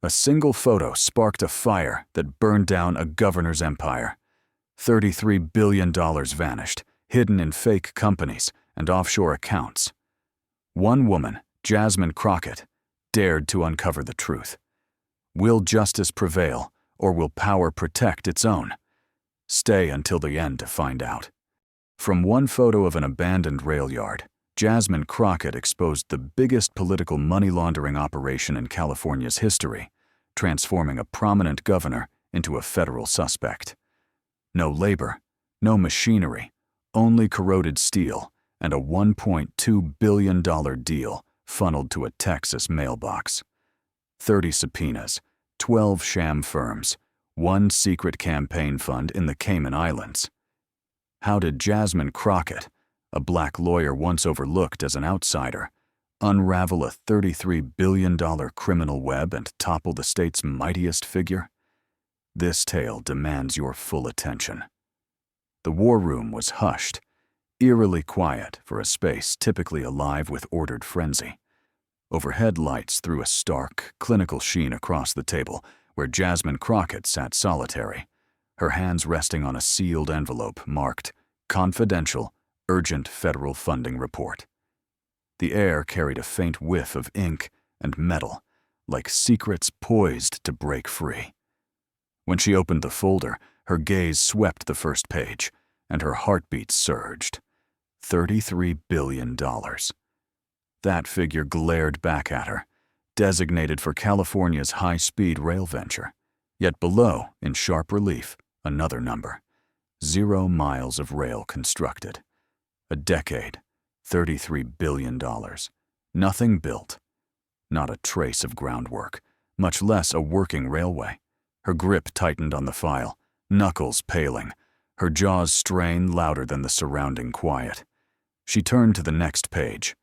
A single photo sparked a fire that burned down a governor's empire. $33 billion vanished, hidden in fake companies and offshore accounts. One woman, Jasmine Crockett, dared to uncover the truth. Will justice prevail, or will power protect its own? Stay until the end to find out. From one photo of an abandoned rail yard, Jasmine Crockett exposed the biggest political money laundering operation in California's history, transforming a prominent governor into a federal suspect. No labor, no machinery, only corroded steel and a $1.2 billion deal funneled to a Texas mailbox. 30 subpoenas, 12 sham firms, one secret campaign fund in the Cayman Islands. How did Jasmine Crockett, a black lawyer once overlooked as an outsider, unravel a $33 billion criminal web and topple the state's mightiest figure? This tale demands your full attention. The war room was hushed, eerily quiet for a space typically alive with ordered frenzy. Overhead lights threw a stark, clinical sheen across the table where Jasmine Crockett sat solitary, her hands resting on a sealed envelope marked "Confidential, Urgent Federal Funding Report." The air carried a faint whiff of ink and metal, like secrets poised to break free. When she opened the folder, her gaze swept the first page, and her heartbeat surged. $33 billion. That figure glared back at her, designated for California's high-speed rail venture. Yet below, in sharp relief, another number. 0 miles of rail constructed. A decade, $33 billion. Nothing built. Not a trace of groundwork, much less a working railway. Her grip tightened on the file, knuckles paling, her jaws strained louder than the surrounding quiet. She turned to the next page.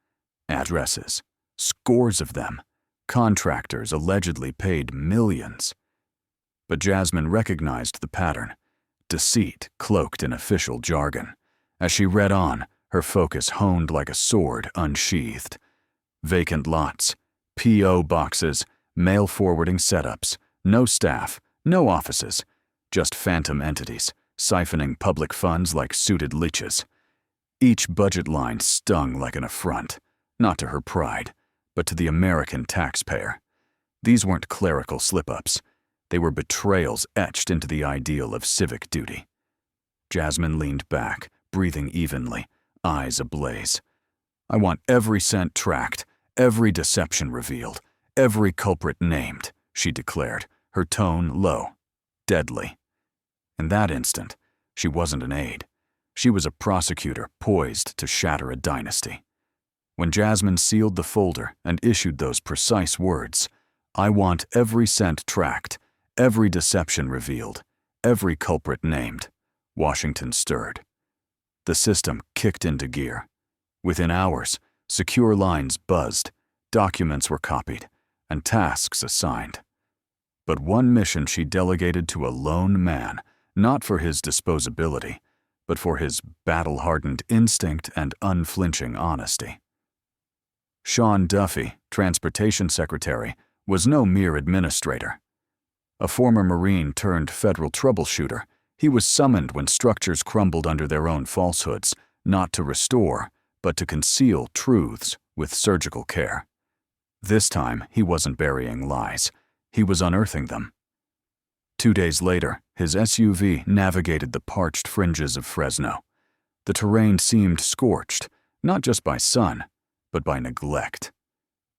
Addresses. Scores of them. Contractors allegedly paid millions. But Jasmine recognized the pattern. Deceit cloaked in official jargon. As she read on, her focus honed like a sword unsheathed. Vacant lots, P.O. boxes, mail forwarding setups, no staff, no offices, just phantom entities, siphoning public funds like suited leeches. Each budget line stung like an affront, not to her pride, but to the American taxpayer. These weren't clerical slip-ups. They were betrayals etched into the ideal of civic duty. Jasmine leaned back, breathing evenly, eyes ablaze. "I want every cent tracked, every deception revealed, every culprit named," she declared, her tone low, deadly. In that instant, she wasn't an aide. She was a prosecutor poised to shatter a dynasty. When Jasmine sealed the folder and issued those precise words, "I want every cent tracked, every deception revealed, every culprit named," Washington stirred. The system kicked into gear. Within hours, secure lines buzzed, documents were copied, and tasks assigned. But one mission she delegated to a lone man, not for his disposability, but for his battle-hardened instinct and unflinching honesty. Sean Duffy, Transportation Secretary, was no mere administrator. A former Marine turned federal troubleshooter, he was summoned when structures crumbled under their own falsehoods, not to restore, but to conceal truths with surgical care. This time, he wasn't burying lies. He was unearthing them. 2 days later, his SUV navigated the parched fringes of Fresno. The terrain seemed scorched, not just by sun, but by neglect.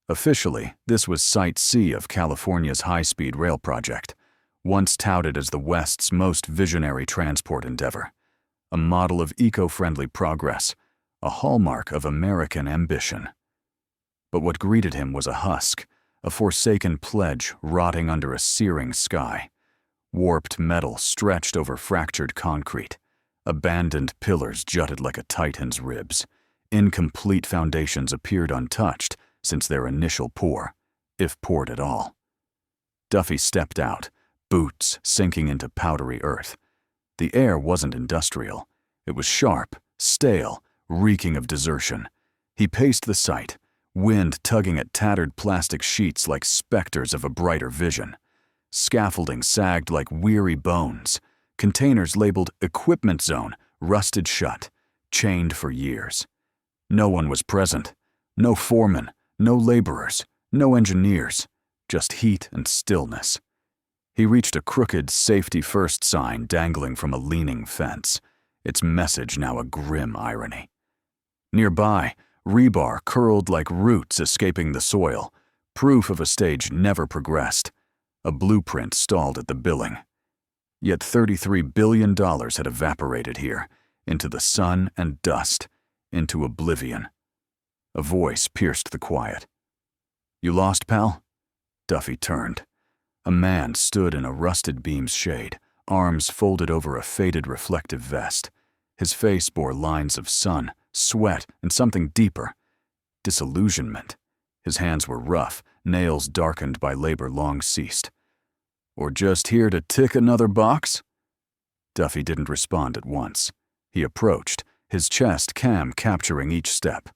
Officially, this was Site C of California's high-speed rail project, once touted as the West's most visionary transport endeavor, a model of eco-friendly progress, a hallmark of American ambition. But what greeted him was a husk, a forsaken pledge rotting under a searing sky. Warped metal stretched over fractured concrete. Abandoned pillars jutted like a titan's ribs. Incomplete foundations appeared untouched since their initial pour, if poured at all. Duffy stepped out, boots sinking into powdery earth. The air wasn't industrial. It was sharp, stale, reeking of desertion. He paced the site, wind tugging at tattered plastic sheets like specters of a brighter vision. Scaffolding sagged like weary bones. Containers labeled Equipment Zone rusted shut, chained for years. No one was present. No foreman, no laborers, no engineers, just heat and stillness. He reached a crooked safety first sign dangling from a leaning fence, its message now a grim irony. Nearby, rebar curled like roots escaping the soil, proof of a stage never progressed. A blueprint stalled at the billing. Yet $33 billion had evaporated here, into the sun and dust, into oblivion. A voice pierced the quiet. "You lost, pal?" Duffy turned. A man stood in a rusted beam's shade, arms folded over a faded reflective vest. His face bore lines of sun, sweat, and something deeper. Disillusionment. His hands were rough, nails darkened by labor long ceased. "Or just here to tick another box?" Duffy didn't respond at once. He approached, his chest cam capturing each step.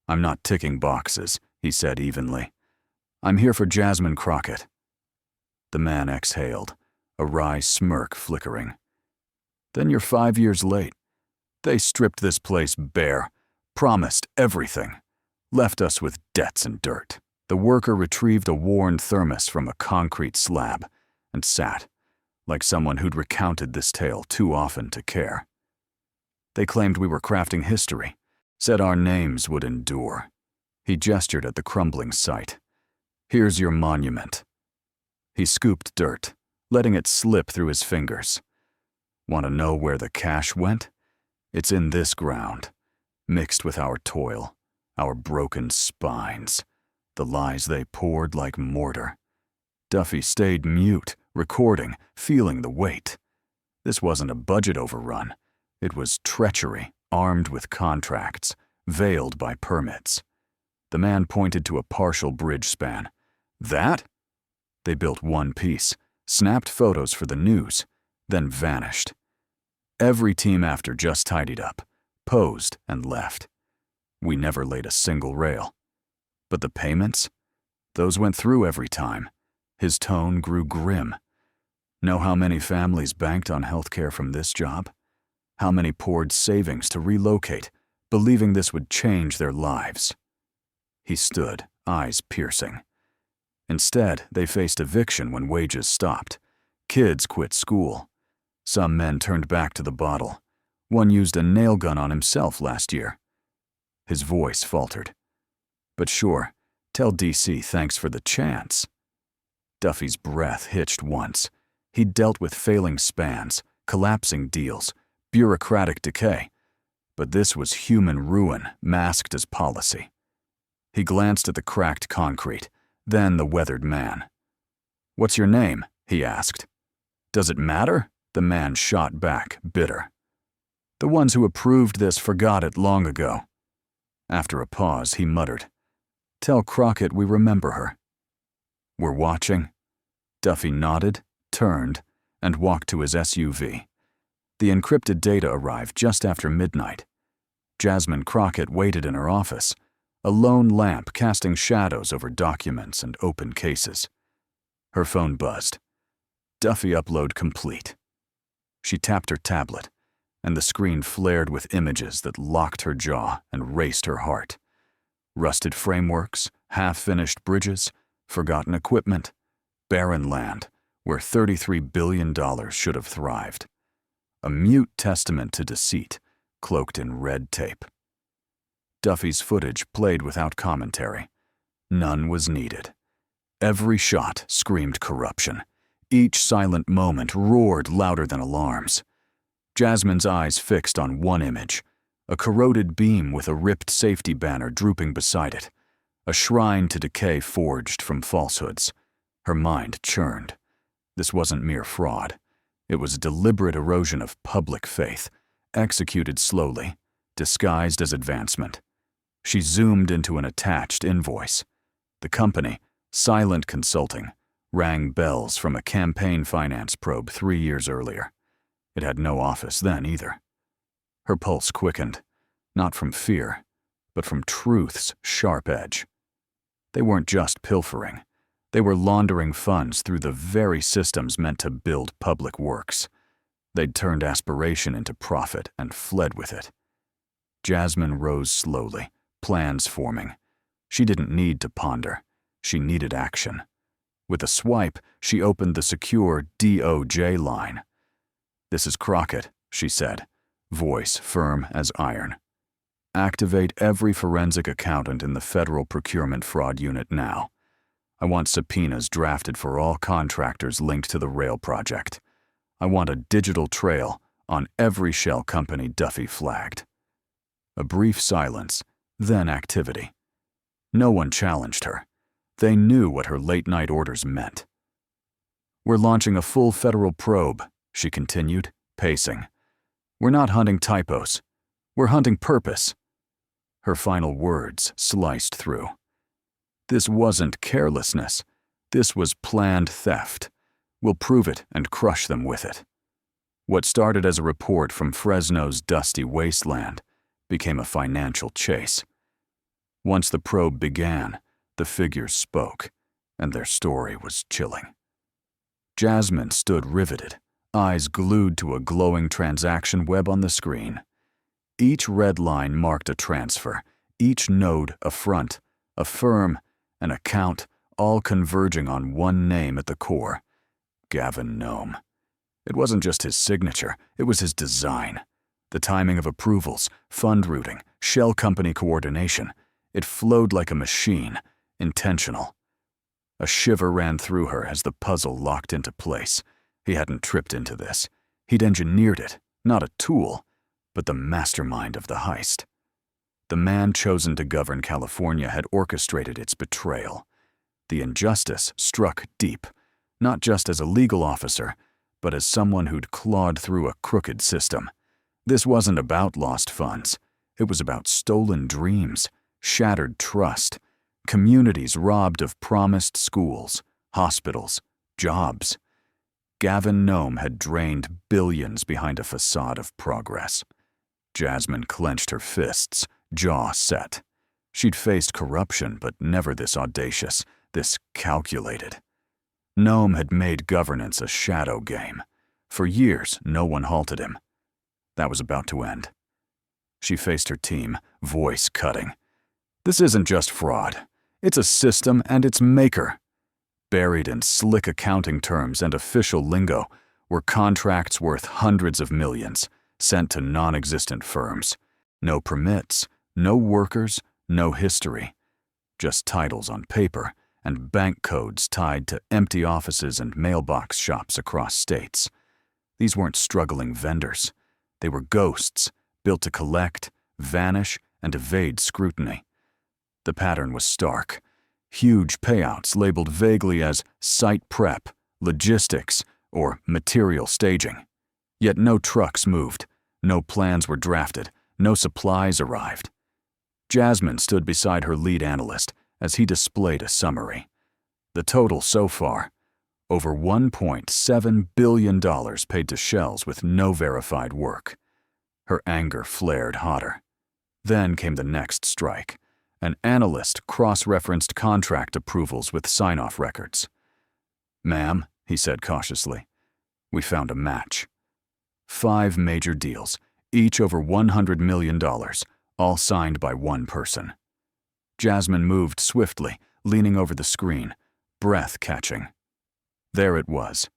"I'm not ticking boxes," he said evenly. "I'm here for Jasmine Crockett." The man exhaled, a wry smirk flickering. "Then you're 5 years late. They stripped this place bare, promised everything, left us with debts and dirt." The worker retrieved a worn thermos from a concrete slab and sat, like someone who'd recounted this tale too often to care. "They claimed we were crafting history, said our names would endure." He gestured at the crumbling site. "Here's your monument." He scooped dirt, letting it slip through his fingers. "Want to know where the cash went? It's in this ground, mixed with our toil, our broken spines, the lies they poured like mortar." Duffy stayed mute, recording, feeling the weight. This wasn't a budget overrun. It was treachery, armed with contracts, veiled by permits. The man pointed to a partial bridge span. "That?" They built one piece, snapped photos for the news, then vanished. Every team after just tidied up, posed, and left. We never laid a single rail. But the payments? Those went through every time. His tone grew grim. "Know how many families banked on healthcare from this job? How many poured savings to relocate, believing this would change their lives?" He stood, eyes piercing. Instead, they faced eviction when wages stopped. Kids quit school. Some men turned back to the bottle. One used a nail gun on himself last year. His voice faltered. "But sure, tell DC thanks for the chance." Duffy's breath hitched once. He'd dealt with failing spans, collapsing deals, bureaucratic decay. But this was human ruin masked as policy. He glanced at the cracked concrete, then the weathered man. "What's your name?" he asked. "Does it matter?" The man shot back, bitter. "The ones who approved this forgot it long ago." After a pause, he muttered, "Tell Crockett we remember her." "We're watching?" Duffy nodded, turned, and walked to his SUV. The encrypted data arrived just after midnight. Jasmine Crockett waited in her office, a lone lamp casting shadows over documents and open cases. Her phone buzzed. Duffy upload complete. She tapped her tablet, and the screen flared with images that locked her jaw and raced her heart. Rusted frameworks, half-finished bridges, forgotten equipment, barren land where $33 billion should have thrived. A mute testament to deceit, cloaked in red tape. Duffy's footage played without commentary. None was needed. Every shot screamed corruption. Each silent moment roared louder than alarms. Jasmine's eyes fixed on one image, a corroded beam with a ripped safety banner drooping beside it, a shrine to decay forged from falsehoods. Her mind churned. This wasn't mere fraud. It was deliberate erosion of public faith, executed slowly, disguised as advancement. She zoomed into an attached invoice. The company, Silent Consulting, rang bells from a campaign finance probe 3 years earlier. It had no office then either. Her pulse quickened, not from fear, but from truth's sharp edge. They weren't just pilfering. They were laundering funds through the very systems meant to build public works. They'd turned aspiration into profit and fled with it. Jasmine rose slowly, plans forming. She didn't need to ponder. She needed action. With a swipe, she opened the secure DOJ line. "This is Crockett," she said, voice firm as iron. "Activate every forensic accountant in the Federal Procurement Fraud Unit now. I want subpoenas drafted for all contractors linked to the rail project. I want a digital trail on every shell company Duffy flagged." A brief silence, then activity. No one challenged her. They knew what her late-night orders meant. "We're launching a full federal probe," she continued, pacing. "We're not hunting typos. We're hunting purpose." Her final words sliced through. This wasn't carelessness. This was planned theft. We'll prove it and crush them with it. What started as a report from Fresno's dusty wasteland became a financial chase. Once the probe began, the figures spoke, and their story was chilling. Jasmine stood riveted, eyes glued to a glowing transaction web on the screen. Each red line marked a transfer, each node a front, a firm, an account, all converging on one name at the core: Gavin Nome. It wasn't just his signature, it was his design. The timing of approvals, fund routing, shell company coordination. It flowed like a machine, intentional. A shiver ran through her as the puzzle locked into place. He hadn't tripped into this. He'd engineered it, not a tool, but the mastermind of the heist. The man chosen to govern California had orchestrated its betrayal. The injustice struck deep, not just as a legal officer, but as someone who'd clawed through a crooked system. This wasn't about lost funds. It was about stolen dreams, shattered trust, communities robbed of promised schools, hospitals, jobs. Gavin Nome had drained billions behind a facade of progress. Jasmine clenched her fists, jaw set. She'd faced corruption, but never this audacious, this calculated. Nome had made governance a shadow game. For years, no one halted him. That was about to end. She faced her team, voice cutting. "This isn't just fraud. It's a system and its maker." Buried in slick accounting terms and official lingo were contracts worth hundreds of millions, sent to non-existent firms. No permits, no workers, no history. Just titles on paper and bank codes tied to empty offices and mailbox shops across states. These weren't struggling vendors. They were ghosts, built to collect, vanish, and evade scrutiny. The pattern was stark. Huge payouts labeled vaguely as site prep, logistics, or material staging. Yet no trucks moved, no plans were drafted, no supplies arrived. Jasmine stood beside her lead analyst as he displayed a summary. The total so far: over $1.7 billion paid to shells with no verified work. Her anger flared hotter. Then came the next strike. An analyst cross-referenced contract approvals with sign-off records. "Ma'am," he said cautiously, "we found a match. 5 major deals, each over $100 million, all signed by one person." Jasmine moved swiftly, leaning over the screen, breath catching. There it was.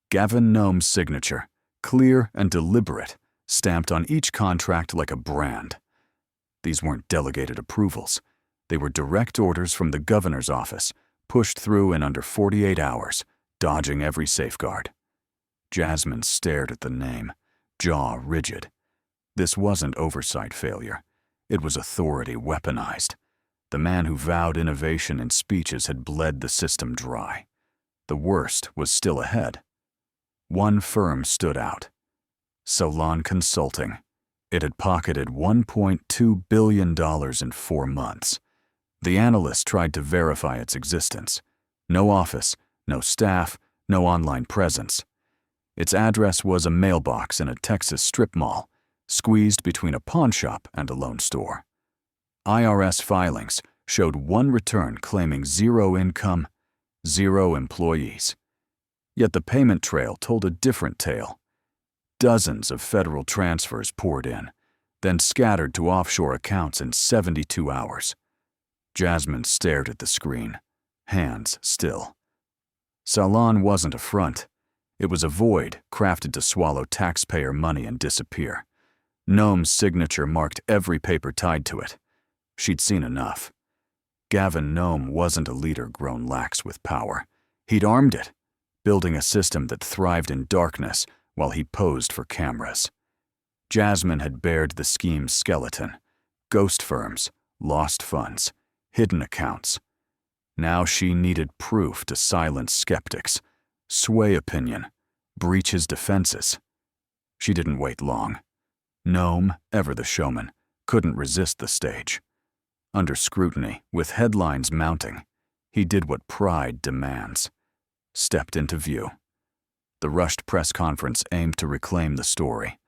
Gavin Nome's signature, clear and deliberate, stamped on each contract like a brand. These weren't delegated approvals. They were direct orders from the governor's office, pushed through in under 48 hours, dodging every safeguard. Jasmine stared at the name, jaw rigid. This wasn't oversight failure. It was authority weaponized. The man who vowed innovation in speeches had bled the system dry. The worst was still ahead. One firm stood out: Solon Consulting. It had pocketed $1.2 billion in 4 months. The analyst tried to verify its existence. No office, no staff, no online presence. Its address was a mailbox in a Texas strip mall, squeezed between a pawn shop and a lone store. IRS filings showed one return claiming 0 income, 0 employees. Yet the payment trail told a different tale. Dozens of federal transfers poured in, then scattered to offshore accounts in 72 hours. Jasmine stared at the screen, hands still. Salon wasn't a front. It was a void crafted to swallow taxpayer money and disappear. Nome's signature marked every paper tied to it. She'd seen enough. Gavin Nome wasn't a leader grown lax with power. He'd armed it, building a system that thrived in darkness while he posed for cameras. Jasmine had bared the scheme's skeleton: ghost firms, lost funds, hidden accounts. Now she needed proof to silence skeptics, sway opinion, breach his defenses. She didn't wait long. Nome, ever the showman, couldn't resist the stage. Under scrutiny, with headlines mounting, he did what pride demands: stepped into view. The rushed press conference aimed to reclaim the story.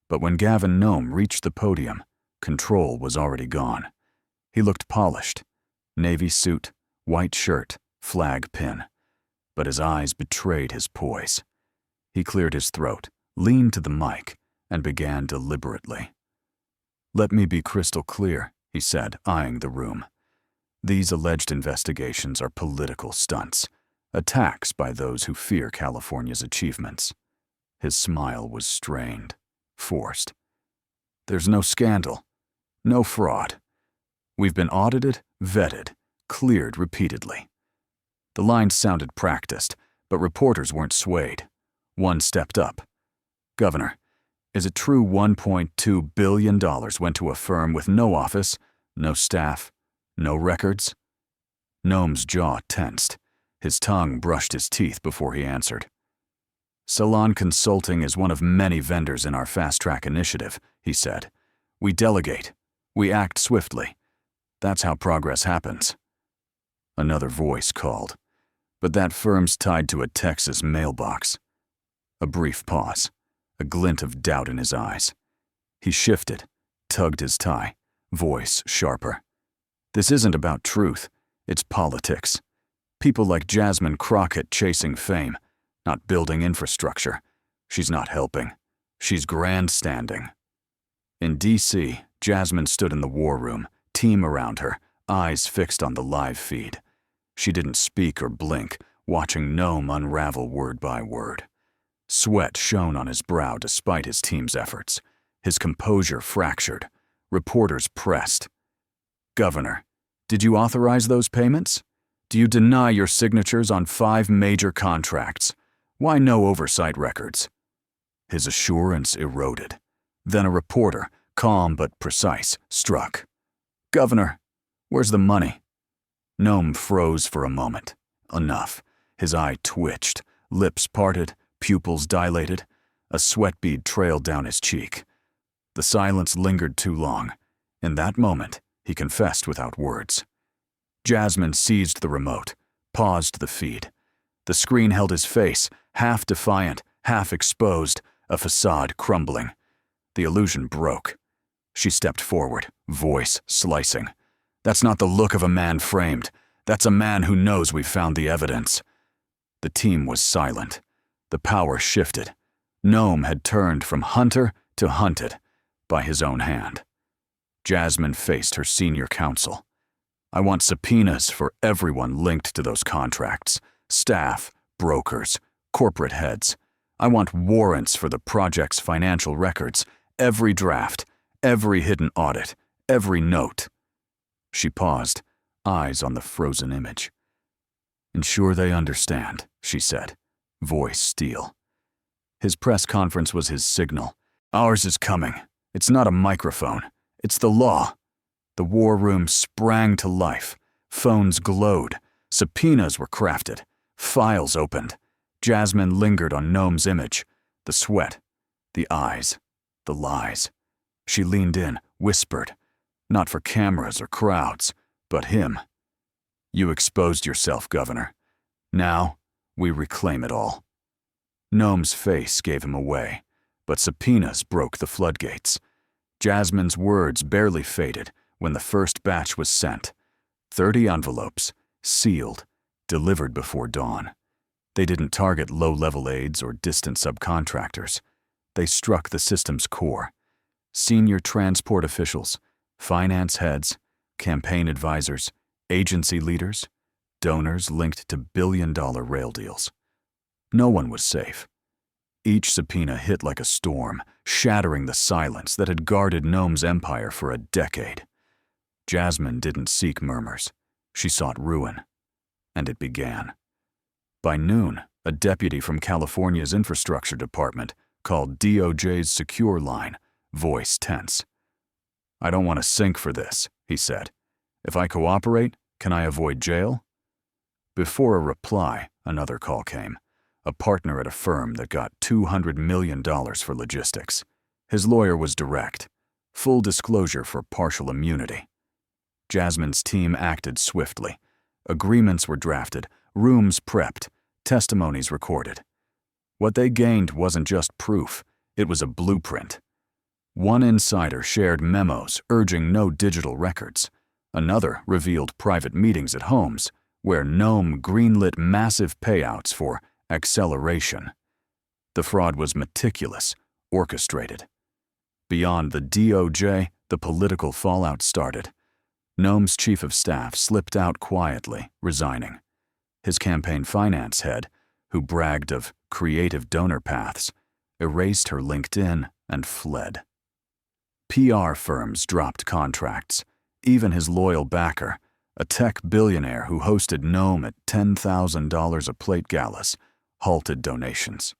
But when Gavin Nome reached the podium, control was already gone. He looked polished: navy suit, white shirt, flag pin. But his eyes betrayed his poise. He cleared his throat, leaned to the mic, and began deliberately. "Let me be crystal clear," he said, eyeing the room. "These alleged investigations are political stunts, attacks by those who fear California's achievements." His smile was strained, forced. "There's no scandal, no fraud. We've been audited, vetted, cleared repeatedly." The lines sounded practiced, but reporters weren't swayed. One stepped up. "Governor, is it true $1.2 billion went to a firm with no office, no staff, no records?" Nome's jaw tensed. His tongue brushed his teeth before he answered. "Salon Consulting is one of many vendors in our fast-track initiative," he said. "We delegate. We act swiftly. That's how progress happens." Another voice called. "But that firm's tied to a Texas mailbox." A brief pause, a glint of doubt in his eyes. He shifted, tugged his tie, voice sharper. "This isn't about truth. It's politics. People like Jasmine Crockett chasing fame, not building infrastructure. She's not helping. She's grandstanding." In D.C., Jasmine stood in the war room, team around her, eyes fixed on the live feed. She didn't speak or blink, watching Nome unravel word by word. Sweat shone on his brow despite his team's efforts. His composure fractured. Reporters pressed. "Governor, did you authorize those payments? Do you deny your signatures on 5 major contracts? Why no oversight records?" His assurance eroded. Then a reporter, calm but precise, struck. "Governor, where's the money?" Nome froze for a moment. Enough. His eye twitched, lips parted, pupils dilated. A sweat bead trailed down his cheek. The silence lingered too long. In that moment, he confessed without words. Jasmine seized the remote, paused the feed. The screen held his face, half defiant, half exposed, a facade crumbling. The illusion broke. She stepped forward, voice slicing. "That's not the look of a man framed. That's a man who knows we've found the evidence." The team was silent. The power shifted. Nome had turned from hunter to hunted, by his own hand. Jasmine faced her senior counsel. "I want subpoenas for everyone linked to those contracts. Staff, brokers, corporate heads. I want warrants for the project's financial records, every draft, every hidden audit, every note." She paused, eyes on the frozen image. "Ensure they understand," she said, voice steel. His press conference was his signal. "Ours is coming. It's not a microphone. It's the law." The war room sprang to life. Phones glowed. Subpoenas were crafted. Files opened. Jasmine lingered on Nome's image. The sweat, the eyes, the lies. She leaned in, whispered. Not for cameras or crowds, but him. "You exposed yourself, Governor. Now, we reclaim it all." Nome's face gave him away, but subpoenas broke the floodgates. Jasmine's words barely faded when the first batch was sent. 30 envelopes, sealed, delivered before dawn. They didn't target low-level aides or distant subcontractors. They struck the system's core. Senior transport officials, finance heads, campaign advisors, agency leaders, donors linked to billion-dollar rail deals. No one was safe. Each subpoena hit like a storm, shattering the silence that had guarded Nome's empire for a decade. Jasmine didn't seek murmurs. She sought ruin. And it began. By noon, a deputy from California's infrastructure department called DOJ's secure line, voice tense. "I don't want to sink for this," he said. "If I cooperate, can I avoid jail?" Before a reply, another call came. A partner at a firm that got $200 million for logistics. His lawyer was direct. Full disclosure for partial immunity. Jasmine's team acted swiftly. Agreements were drafted, rooms prepped, testimonies recorded. What they gained wasn't just proof, it was a blueprint. One insider shared memos urging no digital records. Another revealed private meetings at homes where Nome greenlit massive payouts for acceleration. The fraud was meticulous, orchestrated. Beyond the DOJ, the political fallout started. Nome's chief of staff slipped out quietly, resigning. His campaign finance head, who bragged of creative donor paths, erased her LinkedIn and fled. PR firms dropped contracts. Even his loyal backer, a tech billionaire who hosted Nome at $10,000 a plate galas, halted donations.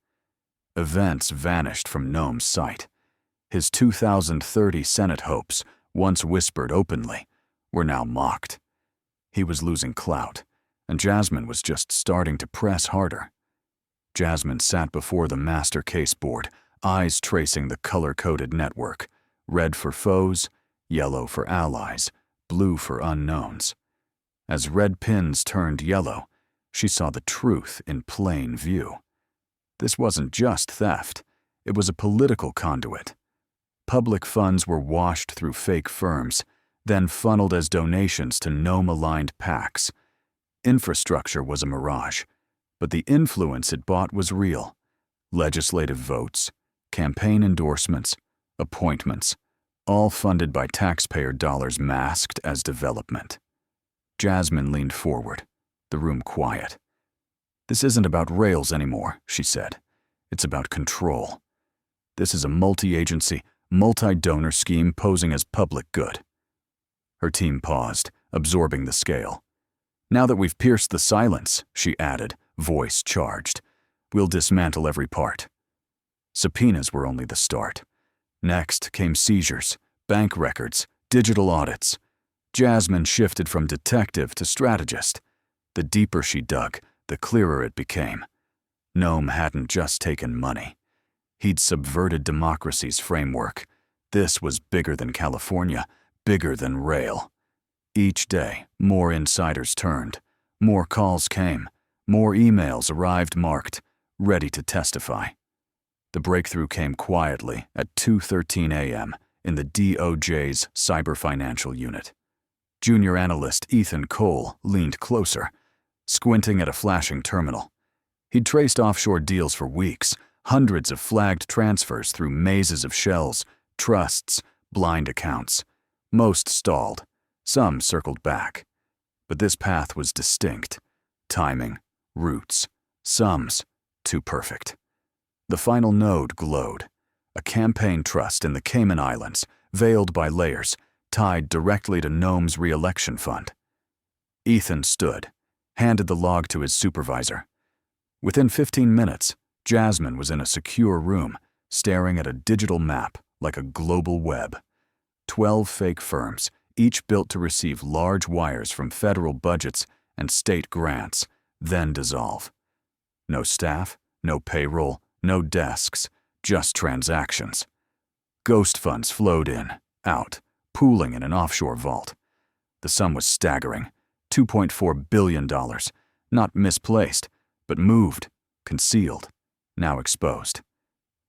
Events vanished from Nome's sight. His 2030 Senate hopes, once whispered openly, were now mocked. He was losing clout, and Jasmine was just starting to press harder. Jasmine sat before the master case board, eyes tracing the color-coded network, red for foes, yellow for allies, blue for unknowns. As red pins turned yellow, she saw the truth in plain view. This wasn't just theft, it was a political conduit. Public funds were washed through fake firms, then funneled as donations to Nome-aligned PACs. Infrastructure was a mirage, but the influence it bought was real. Legislative votes, campaign endorsements, appointments, all funded by taxpayer dollars masked as development. Jasmine leaned forward, the room quiet. "This isn't about rails anymore," she said. "It's about control. This is a multi-agency, multi-donor scheme posing as public good." Her team paused, absorbing the scale. "Now that we've pierced the silence," she added, voice charged, "we'll dismantle every part." Subpoenas were only the start. Next came seizures, bank records, digital audits. Jasmine shifted from detective to strategist. The deeper she dug, the clearer it became. Nome hadn't just taken money. He'd subverted democracy's framework. This was bigger than California, bigger than rail. Each day, more insiders turned. More calls came. More emails arrived marked, ready to testify. The breakthrough came quietly at 2:13 a.m. in the DOJ's Cyber Financial Unit. Junior analyst Ethan Cole leaned closer, squinting at a flashing terminal. He'd traced offshore deals for weeks, hundreds of flagged transfers through mazes of shells, trusts, blind accounts. Most stalled, some circled back. But this path was distinct. Timing, routes, sums, too perfect. The final node glowed. A campaign trust in the Cayman Islands, veiled by layers, tied directly to Nome's re-election fund. Ethan stood, handed the log to his supervisor. Within 15 minutes, Jasmine was in a secure room, staring at a digital map like a global web. 12 fake firms, each built to receive large wires from federal budgets and state grants, then dissolve. No staff, no payroll, no desks, just transactions. Ghost funds flowed in, out, pooling in an offshore vault. The sum was staggering, $2.4 billion, not misplaced, but moved, concealed, now exposed.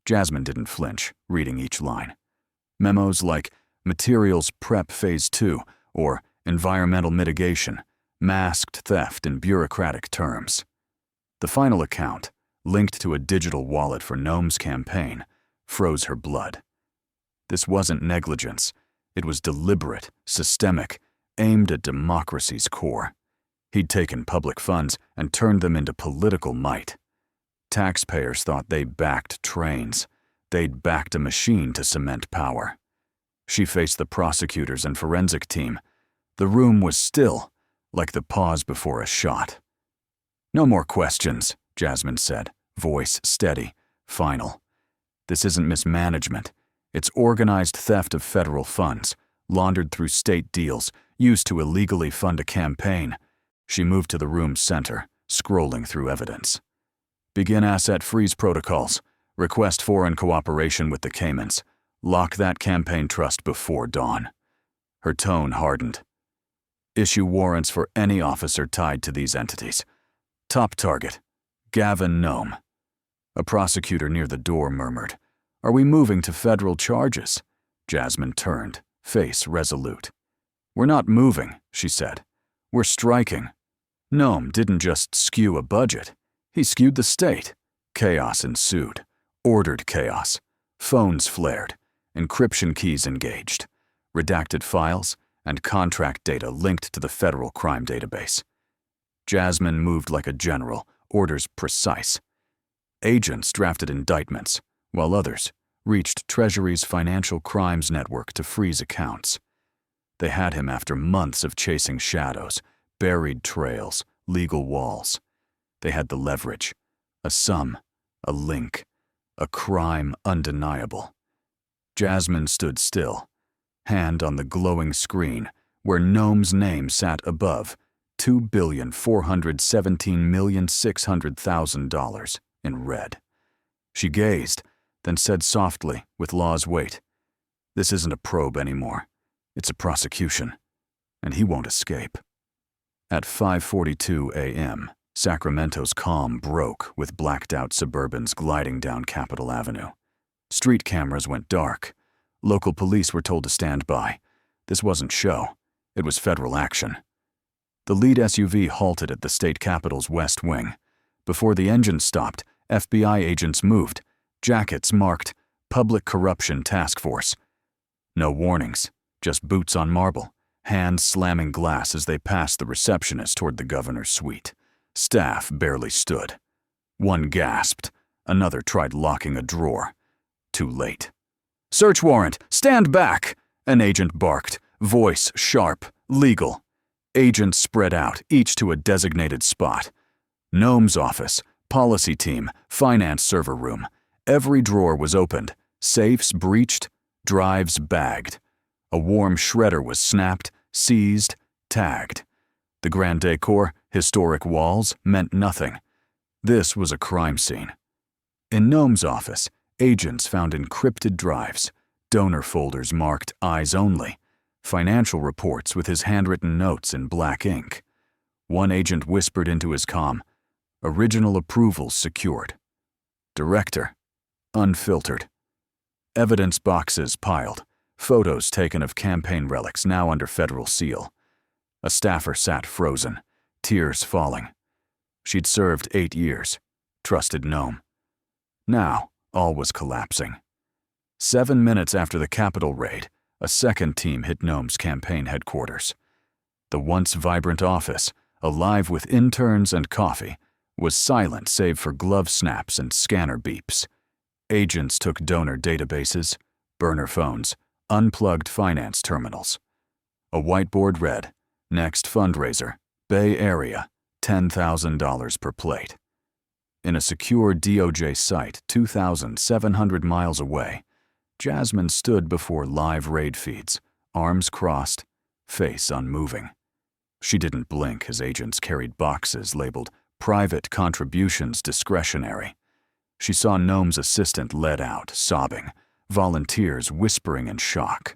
Jasmine didn't flinch, reading each line. Memos like, Materials Prep Phase 2, or Environmental Mitigation, masked theft in bureaucratic terms. The final account, linked to a digital wallet for Noam's campaign, froze her blood. This wasn't negligence. It was deliberate, systemic, aimed at democracy's core. He'd taken public funds and turned them into political might. Taxpayers thought they backed trains. They'd backed a machine to cement power. She faced the prosecutors and forensic team. The room was still, like the pause before a shot. "No more questions," Jasmine said, voice steady, final. "This isn't mismanagement. It's organized theft of federal funds, laundered through state deals, used to illegally fund a campaign." She moved to the room's center, scrolling through evidence. "Begin asset freeze protocols. Request foreign cooperation with the Caymans. Lock that campaign trust before dawn." Her tone hardened. "Issue warrants for any officer tied to these entities. Top target, Gavin Noam." A prosecutor near the door murmured, "Are we moving to federal charges?" Jasmine turned, face resolute. "We're not moving," she said. "We're striking." Noam didn't just skew a budget. He skewed the state. Chaos ensued. Ordered chaos. Phones flared. Encryption keys engaged. Redacted files and contract data linked to the federal crime database. Jasmine moved like a general, orders precise. Agents drafted indictments, while others reached Treasury's Financial Crimes Network to freeze accounts. They had him after months of chasing shadows, buried trails, legal walls. They had the leverage, a sum, a link, a crime undeniable. Jasmine stood still, hand on the glowing screen where Noam's name sat above $2,417,600,000 in red. She gazed, then said softly, with law's weight, "This isn't a probe anymore. It's a prosecution, and he won't escape." At 5:42 a.m., Sacramento's calm broke with blacked-out Suburbans gliding down Capitol Avenue. Street cameras went dark. Local police were told to stand by. This wasn't show. It was federal action. The lead SUV halted at the state capitol's west wing. Before the engine stopped, FBI agents moved, jackets marked Public Corruption Task Force. No warnings, just boots on marble, hands slamming glass as they passed the receptionist toward the governor's suite. Staff barely stood. One gasped. Another tried locking a drawer. Too late. "Search warrant! Stand back!" an agent barked, voice sharp, legal. Agents spread out, each to a designated spot. Noam's office, policy team, finance server room. Every drawer was opened, safes breached, drives bagged. A warm shredder was snapped, seized, tagged. The grand decor, historic walls, meant nothing. This was a crime scene. In Noam's office, agents found encrypted drives, donor folders marked eyes only, financial reports with his handwritten notes in black ink. One agent whispered into his comm, "Original approvals secured." Director, unfiltered. Evidence boxes piled, photos taken of campaign relics now under federal seal. A staffer sat frozen, tears falling. She'd served 8 years, trusted Noam. Now, all was collapsing. 7 minutes after the Capitol raid, a second team hit Noam's campaign headquarters. The once vibrant office, alive with interns and coffee, was silent save for glove snaps and scanner beeps. Agents took donor databases, burner phones, unplugged finance terminals. A whiteboard read, "Next fundraiser, Bay Area, $10,000 per plate." In a secure DOJ site 2,700 miles away, Jasmine stood before live raid feeds, arms crossed, face unmoving. She didn't blink as agents carried boxes labeled "Private Contributions Discretionary." She saw Noam's assistant led out, sobbing, volunteers whispering in shock.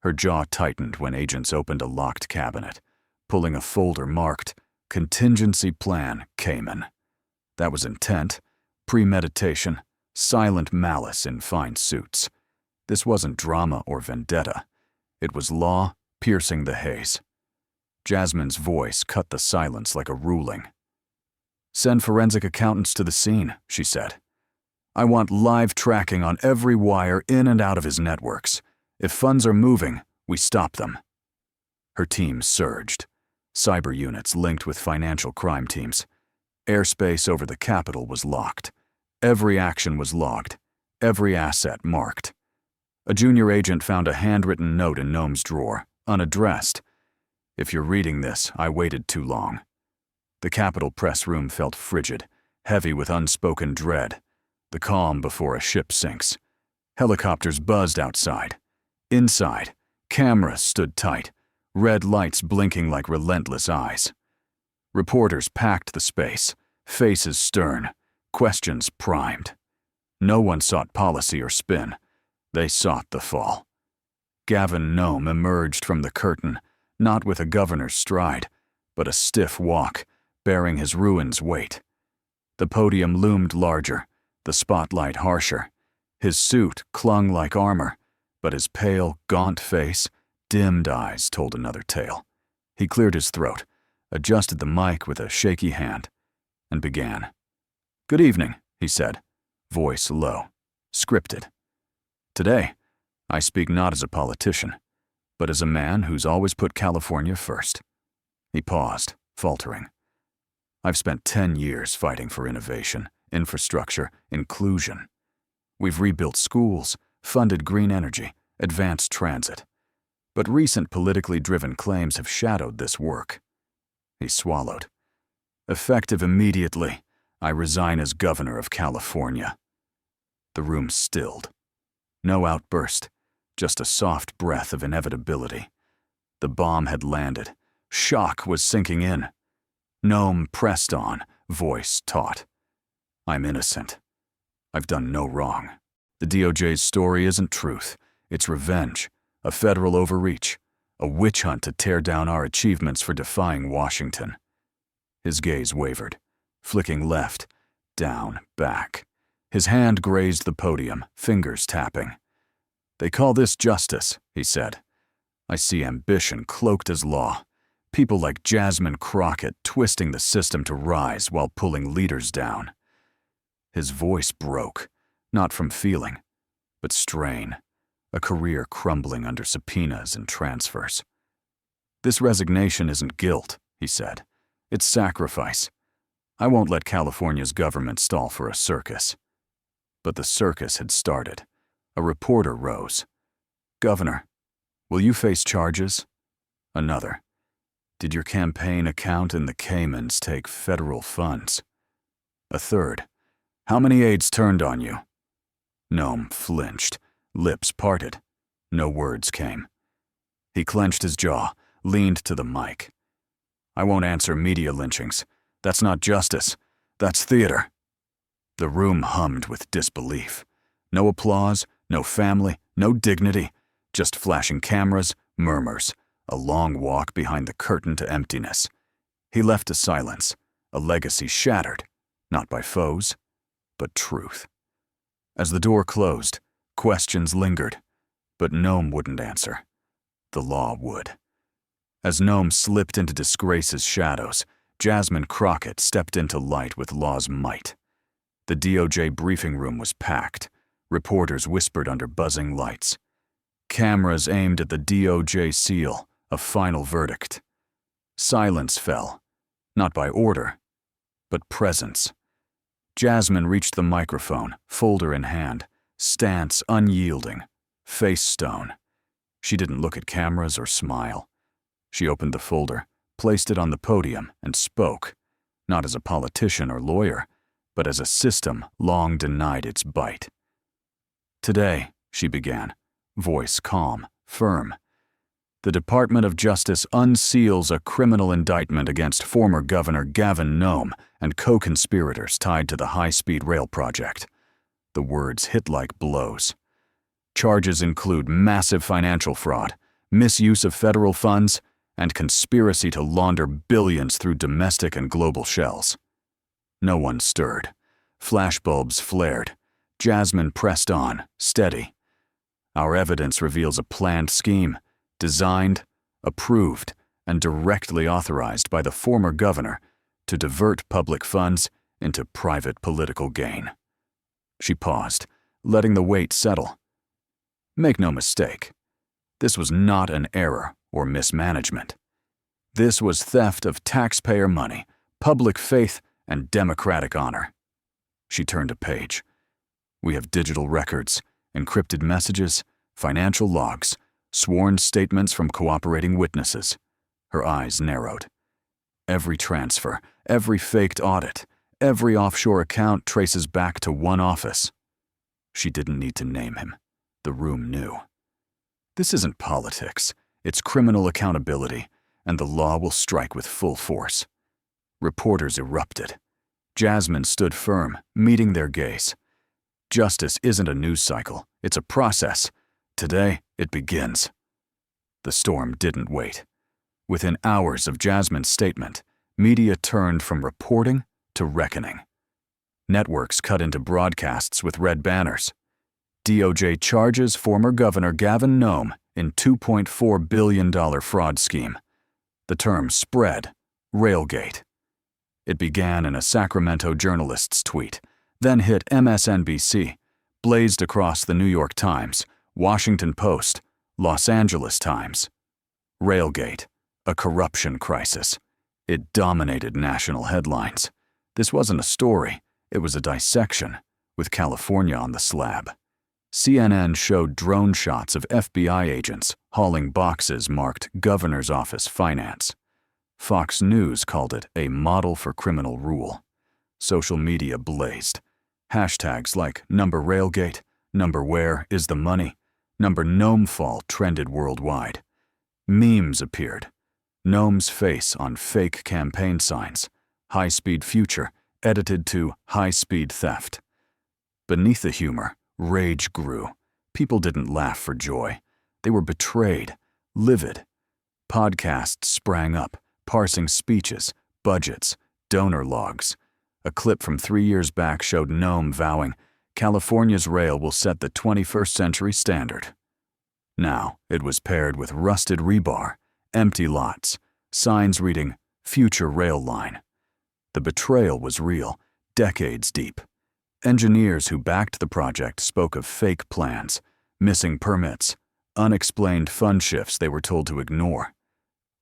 Her jaw tightened when agents opened a locked cabinet, pulling a folder marked "Contingency Plan Cayman." That was intent, premeditation, silent malice in fine suits. This wasn't drama or vendetta. It was law piercing the haze. Jasmine's voice cut the silence like a ruling. "Send forensic accountants to the scene," she said. "I want live tracking on every wire in and out of his networks. If funds are moving, we stop them." Her team surged. Cyber units linked with financial crime teams. Airspace over the capital was locked. Every action was logged. Every asset marked. A junior agent found a handwritten note in Noam's drawer, unaddressed. "If you're reading this, I waited too long." The Capitol press room felt frigid, heavy with unspoken dread, the calm before a ship sinks. Helicopters buzzed outside. Inside, cameras stood tight, red lights blinking like relentless eyes. Reporters packed the space, faces stern, questions primed. No one sought policy or spin. They sought the fall. Gavin Noam emerged from the curtain, not with a governor's stride, but a stiff walk, bearing his ruin's weight. The podium loomed larger, the spotlight harsher. His suit clung like armor, but his pale, gaunt face, dimmed eyes told another tale. He cleared his throat, adjusted the mic with a shaky hand, and began. "Good evening," he said, voice low, scripted. "Today, I speak not as a politician, but as a man who's always put California first." He paused, faltering. "I've spent 10 years fighting for innovation, infrastructure, inclusion. We've rebuilt schools, funded green energy, advanced transit. But recent politically driven claims have shadowed this work." He swallowed. "Effective immediately, I resign as governor of California." The room stilled. No outburst, just a soft breath of inevitability. The bomb had landed. Shock was sinking in. Noam pressed on, voice taut. "I'm innocent. I've done no wrong. The DOJ's story isn't truth. It's revenge, a federal overreach, a witch hunt to tear down our achievements for defying Washington." His gaze wavered, flicking left, down, back. His hand grazed the podium, fingers tapping. "They call this justice," he said. "I see ambition cloaked as law. People like Jasmine Crockett twisting the system to rise while pulling leaders down." His voice broke, not from feeling, but strain, a career crumbling under subpoenas and transfers. "This resignation isn't guilt," he said. "It's sacrifice. I won't let California's government stall for a circus." But the circus had started. A reporter rose. "Governor, will you face charges?" Another. "Did your campaign account in the Caymans take federal funds?" A third. "How many aides turned on you?" Noam flinched, lips parted. No words came. He clenched his jaw, leaned to the mic. "I won't answer media lynchings. That's not justice. That's theater." The room hummed with disbelief. No applause, no family, no dignity, just flashing cameras, murmurs, a long walk behind the curtain to emptiness. He left a silence, a legacy shattered, not by foes, but truth. As the door closed, questions lingered, but Noam wouldn't answer. The law would. As Noam slipped into disgrace's shadows, Jasmine Crockett stepped into light with law's might. The DOJ briefing room was packed. Reporters whispered under buzzing lights. Cameras aimed at the DOJ seal, a final verdict. Silence fell, not by order, but presence. Jasmine reached the microphone, folder in hand, stance unyielding, face stone. She didn't look at cameras or smile. She opened the folder, placed it on the podium, and spoke, not as a politician or lawyer, but as a system long denied its bite. "Today," she began, voice calm, firm, "the Department of Justice unseals a criminal indictment against former Governor Gavin Noam and co-conspirators tied to the high-speed rail project." The words hit like blows. Charges include massive financial fraud, misuse of federal funds, and conspiracy to launder billions through domestic and global shells. No one stirred. Flashbulbs flared. Jasmine pressed on, steady. "Our evidence reveals a planned scheme, designed, approved, and directly authorized by the former governor to divert public funds into private political gain. She paused, letting the weight settle. Make no mistake, this was not an error or mismanagement. This was theft of taxpayer money, public faith, and democratic honor. She turned a page. We have digital records, encrypted messages, financial logs, sworn statements from cooperating witnesses. Her eyes narrowed. Every transfer, every faked audit, every offshore account traces back to one office. She didn't need to name him. The room knew. This isn't politics. It's criminal accountability, and the law will strike with full force. Reporters erupted. Jasmine stood firm, meeting their gaze. Justice isn't a news cycle. It's a process. Today, it begins. The storm didn't wait. Within hours of Jasmine's statement, media turned from reporting to reckoning. Networks cut into broadcasts with red banners. DOJ charges former Governor Gavin Nome in $2.4 billion fraud scheme. The term spread, Railgate. It began in a Sacramento journalist's tweet, then hit MSNBC, blazed across the New York Times, Washington Post, Los Angeles Times. Railgate, a corruption crisis. It dominated national headlines. This wasn't a story, it was a dissection, with California on the slab. CNN showed drone shots of FBI agents hauling boxes marked Governor's Office Finance. Fox News called it a model for criminal rule. Social media blazed. Hashtags like #Railgate, #Where is the money, #Nomefall trended worldwide. Memes appeared. Nome's face on fake campaign signs. High-speed future, edited to high-speed theft. Beneath the humor, rage grew. People didn't laugh for joy. They were betrayed, livid. Podcasts sprang up, parsing speeches, budgets, donor logs. A clip from 3 years back showed Nome vowing, California's rail will set the 21st century standard. Now, it was paired with rusted rebar, empty lots, signs reading, Future Rail Line. The betrayal was real, decades deep. Engineers who backed the project spoke of fake plans, missing permits, unexplained fund shifts they were told to ignore.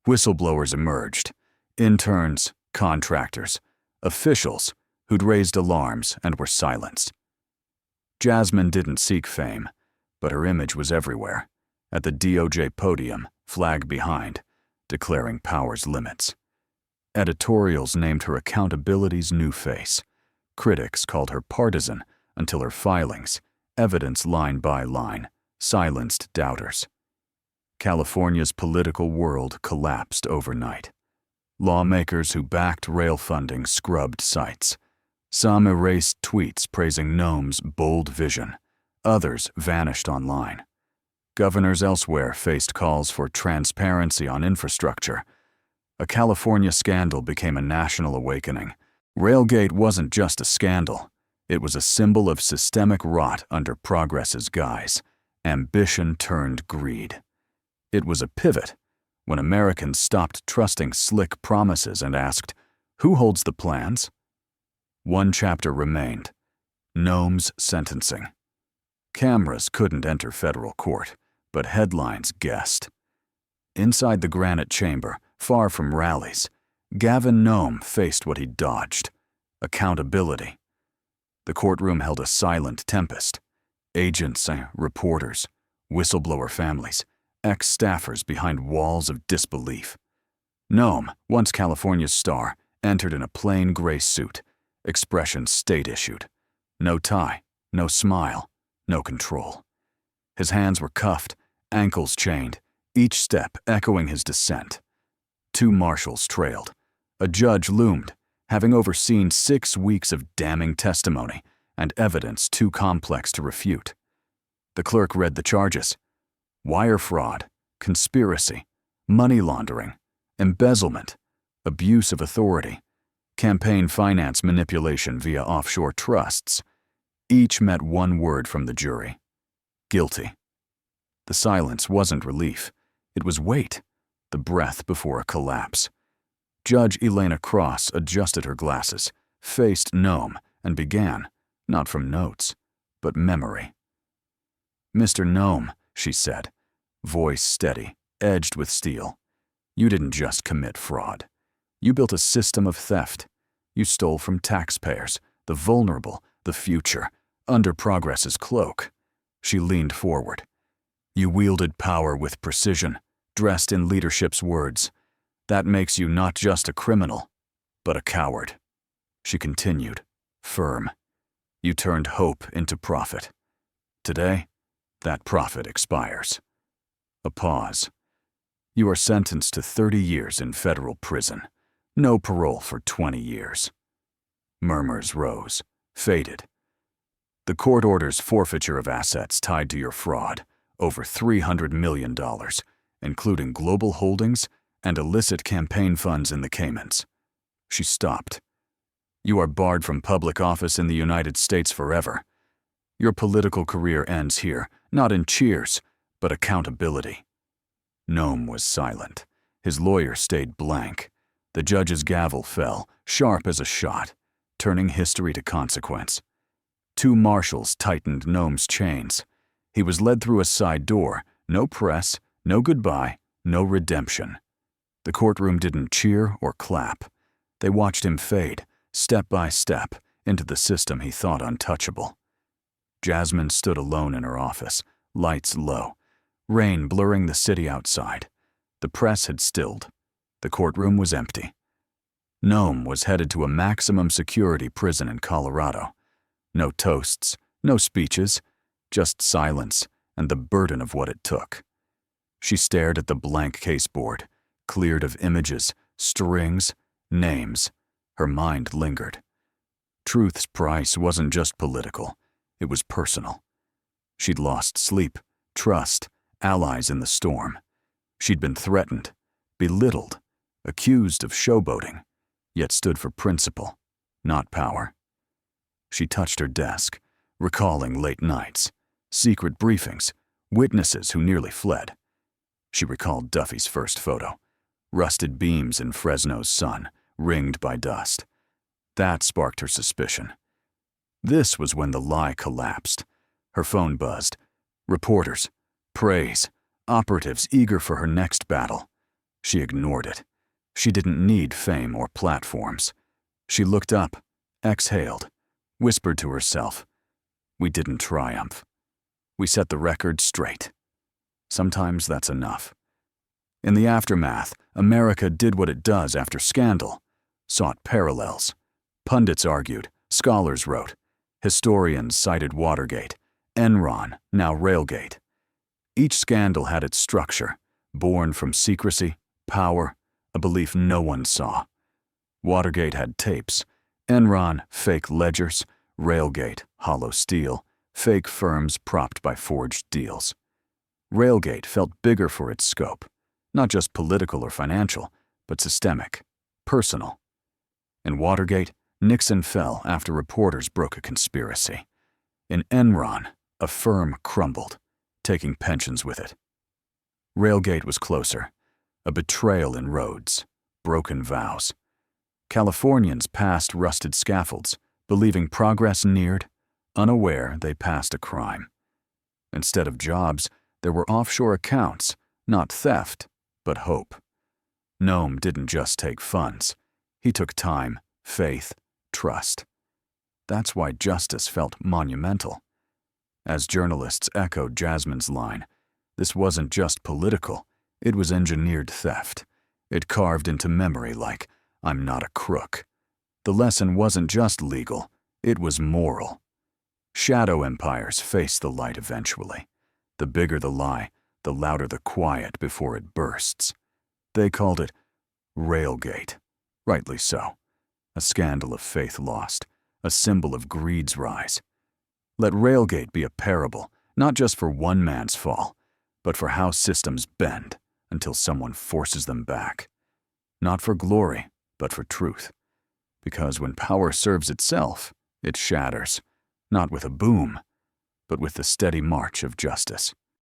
Whistleblowers emerged, interns, contractors, officials who'd raised alarms and were silenced. Jasmine didn't seek fame, but her image was everywhere, at the DOJ podium, flag behind, declaring power's limits. Editorials named her accountability's new face. Critics called her partisan until her filings, evidence line by line, silenced doubters. California's political world collapsed overnight. Lawmakers who backed rail funding scrubbed sites. Some erased tweets praising Nome's bold vision. Others vanished online. Governors elsewhere faced calls for transparency on infrastructure. A California scandal became a national awakening. Railgate wasn't just a scandal. It was a symbol of systemic rot under progress's guise. Ambition turned greed. It was a pivot when Americans stopped trusting slick promises and asked, who holds the plans? One chapter remained, Nome's sentencing. Cameras couldn't enter federal court, but headlines guessed. Inside the granite chamber, far from rallies, Gavin Nome faced what he dodged, accountability. The courtroom held a silent tempest. Agents, reporters, whistleblower families, ex-staffers behind walls of disbelief. Nome, once California's star, entered in a plain gray suit, expression state-issued. No tie, no smile, no control. His hands were cuffed, ankles chained, each step echoing his dissent. 2 marshals trailed. A judge loomed, having overseen 6 weeks of damning testimony and evidence too complex to refute. The clerk read the charges: wire fraud, conspiracy, money laundering, embezzlement, abuse of authority, campaign finance manipulation via offshore trusts. Each met one word from the jury: guilty. The silence wasn't relief. It was wait, the breath before a collapse. Judge Elena Cross adjusted her glasses, faced Nome, and began, not from notes, but memory. "Mr. Nome," she said, voice steady, edged with steel. "You didn't just commit fraud. You built a system of theft. You stole from taxpayers, the vulnerable, the future, under progress's cloak." She leaned forward. "You wielded power with precision, dressed in leadership's words. That makes you not just a criminal, but a coward." She continued, firm. "You turned hope into profit. Today, that profit expires." A pause. "You are sentenced to 30 years in federal prison. No parole for 20 years. Murmurs rose, faded. "The court orders forfeiture of assets tied to your fraud, over $300 million, including global holdings and illicit campaign funds in the Caymans." She stopped. "You are barred from public office in the United States forever. Your political career ends here, not in cheers, but accountability." Nome was silent. His lawyer stayed blank. The judge's gavel fell, sharp as a shot, turning history to consequence. 2 marshals tightened Nome's chains. He was led through a side door, no press, no goodbye, no redemption. The courtroom didn't cheer or clap. They watched him fade, step by step, into the system he thought untouchable. Jasmine stood alone in her office, lights low, rain blurring the city outside. The press had stilled. The courtroom was empty. Nome was headed to a maximum security prison in Colorado. No toasts, no speeches, just silence and the burden of what it took. She stared at the blank caseboard, cleared of images, strings, names. Her mind lingered. Truth's price wasn't just political, it was personal. She'd lost sleep, trust, allies in the storm. She'd been threatened, belittled, accused of showboating, yet stood for principle, not power. She touched her desk, recalling late nights, secret briefings, witnesses who nearly fled. She recalled Duffy's first photo, rusted beams in Fresno's sun, ringed by dust. That sparked her suspicion. This was when the lie collapsed. Her phone buzzed. Reporters, praise, operatives eager for her next battle. She ignored it. She didn't need fame or platforms. She looked up, exhaled, whispered to herself, "We didn't triumph. We set the record straight." Sometimes that's enough. In the aftermath, America did what it does after scandal, sought parallels. Pundits argued, scholars wrote, historians cited Watergate, Enron, now Railgate. Each scandal had its structure, born from secrecy, power, a belief no one saw. Watergate had tapes, Enron, fake ledgers, Railgate, hollow steel, fake firms propped by forged deals. Railgate felt bigger for its scope, not just political or financial, but systemic, personal. In Watergate, Nixon fell after reporters broke a conspiracy. In Enron, a firm crumbled, taking pensions with it. Railgate was closer, a betrayal in roads, broken vows. Californians passed rusted scaffolds, believing progress neared, unaware they passed a crime. Instead of jobs, there were offshore accounts, not theft, but hope. Nome didn't just take funds. He took time, faith, trust. That's why justice felt monumental. As journalists echoed Jasmine's line, this wasn't just political, it was engineered theft. It carved into memory like, "I'm not a crook." The lesson wasn't just legal, it was moral. Shadow empires face the light eventually. The bigger the lie, the louder the quiet before it bursts. They called it Railgate, rightly so. A scandal of faith lost, a symbol of greed's rise. Let Railgate be a parable, not just for one man's fall, but for how systems bend until someone forces them back. Not for glory, but for truth. Because when power serves itself, it shatters, not with a boom, but with the steady march of justice.